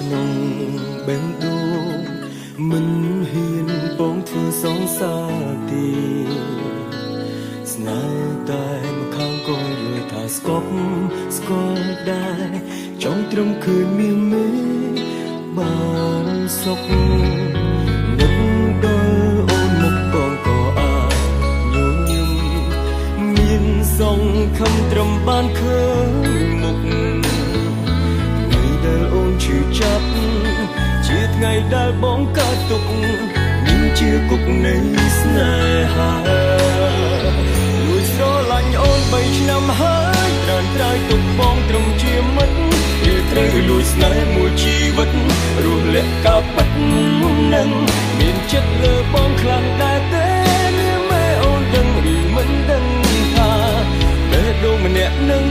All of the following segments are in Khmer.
ក្នុងបេះដូងមិនហ៊ានពងធ្វើសងសាទីស្នេហ៍តែមកខាងក៏យល់ថាស្គប់ស្គាល់ដែរចង់ត្រឹមឃើញមានមេបានសុខនឹកដល់អូនមកបងក៏អាចញញឹមមានសង្ឃឹមត្រឹមបានឃើញមុខថ្ងៃដែលអូនឈឺចាប់ជាថ្ងៃដែលបងកើតទុកមានជាគុកនៃស្នេហាលួចស្រឡាញ់អូន3ឆ្នាំហើយត្រានត្រើយទុកបងត្រឹមជាមិត្តពេលត្រូវលួចស្នេហ៍មួយជីវិតរស់លាក់កាប់ពិតនឹងមានចិត្តលើបងខ្លាំងដែរទេនាងម៉ែអូនដឹងឬមិនដឹងថាបេះដូងម្នាក់នឹង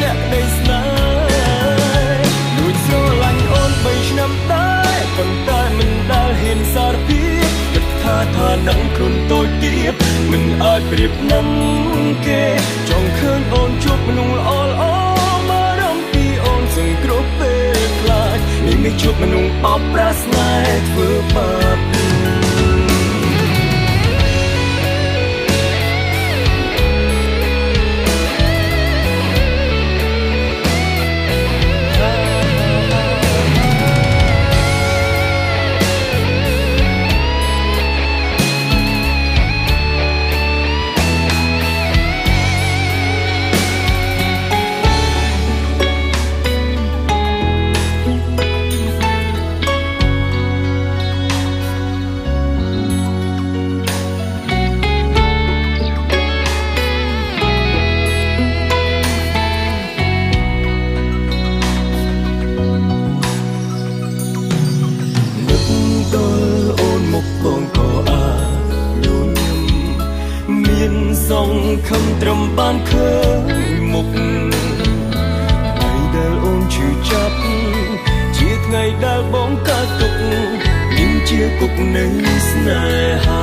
អ្នកក្តីស្នេហ៍លួចស្រឡាញ់អូន3ឆ្នាំដែរប៉ុន្តែមិនដែលហ៊ានសារភាពគិតថានឹងខ្លួនតូចទៀតមិនអាចប្រៀបនឹងគេចង់ឃើញអូនជួបមនុស្សល្អល្អមករំពីអូនសង្គ្រោះពេលខ្លាចនេះមិនជួបមនុស្សបោកប្រាស់ស្នេហ៍ធ្វើបាបបងក៏អាចញញឹមមានសង្ឃឹមត្រឹមបានឃើញមុខថ្ងៃដែលអូនឈឺចាប់ជាថ្ងៃដែលបងកើតទុកមានជាគុកនៃស្នេហា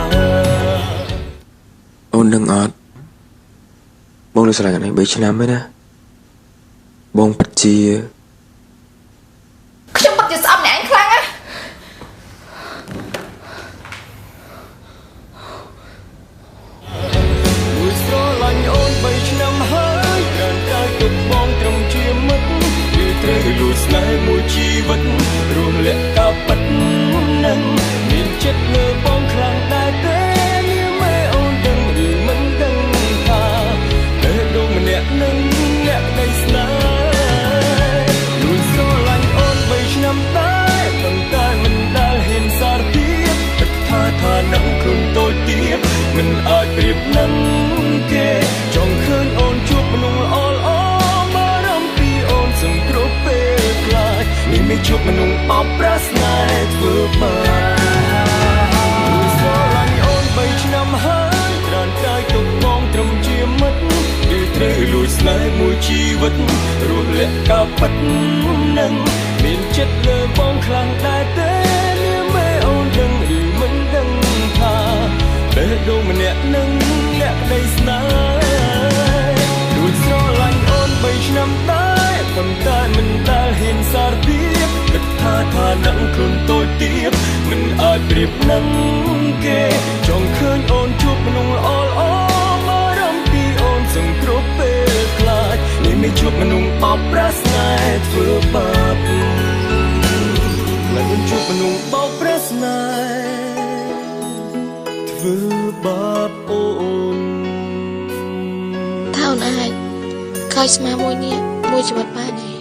អូននឹងអត់បងនៅស្រឡាញ់អី3ឆ្នាំហើយណាបងពិតជាខ្ញុំពិតជាស្អប់អ្នកឯងខ្លាំងណាស់លួចស្នេហ៍មួយជីវិតរស់លាក់កាប់ពិតនឹងមានចិត្តលើបងខ្លាំងដែរទេនាងម៉ែអូនដឹងឬមិនដឹងថាបេះដូងម្នាក់នឹងអ្នកក្តីស្នេហ៍លួចស្រឡាញ់អូន3ឆ្នាំដែរប៉ុន្តែមិនដែលហ៊ានសារភាពគិតថានឹងខ្លួនតូចទៀតមិនអាចប្រៀបនឹងគេចង់ឃើញអូនជួបមនុស្សល្អល្អនេះមិនជួបមនុស្សបោកប្រាស់ស្នេហ៍ធ្វើបាបស្រឡាញ់អូន3ឆ្នាំហើយត្រានត្រើយទុកបងត្រឹមជាមិត្តពេលត្រូវលួចស្នេហ៍មួយជីវិតរស់លាក់កាប់ពិតនឹងមានចិត្តលើបងខ្លាំងដែរទេនាងម៉ែអូនដឹងឬមិនដឹងថាបេះដូងម្នាក់នឹងអ្នកក្តីស្នេហ៍លួចស្រឡាញ់អូន3ឆ្នាំដែរប៉ុន្តែមិនដែលហ៊ានសារភាពគិតថានឹងខ្លួនតូចទៀតមិនអាចប្រៀបនឹងគេចង់ឃើញអូនជួបមនុស្សល្អល្អមករំពីអូនសង្គ្រោះពេលខ្លាចនេះមិនជួបមនុស្សបោកប្រាស់ស្នេហ៍ធ្វើបាបមិនជួបមនុស្សបោកប្រាស់ស្នេហ៍ធ្វើបាបអូនថាអូនអាចខ້ອຍស្មាមួយនេះមួយជីវិតបានទេ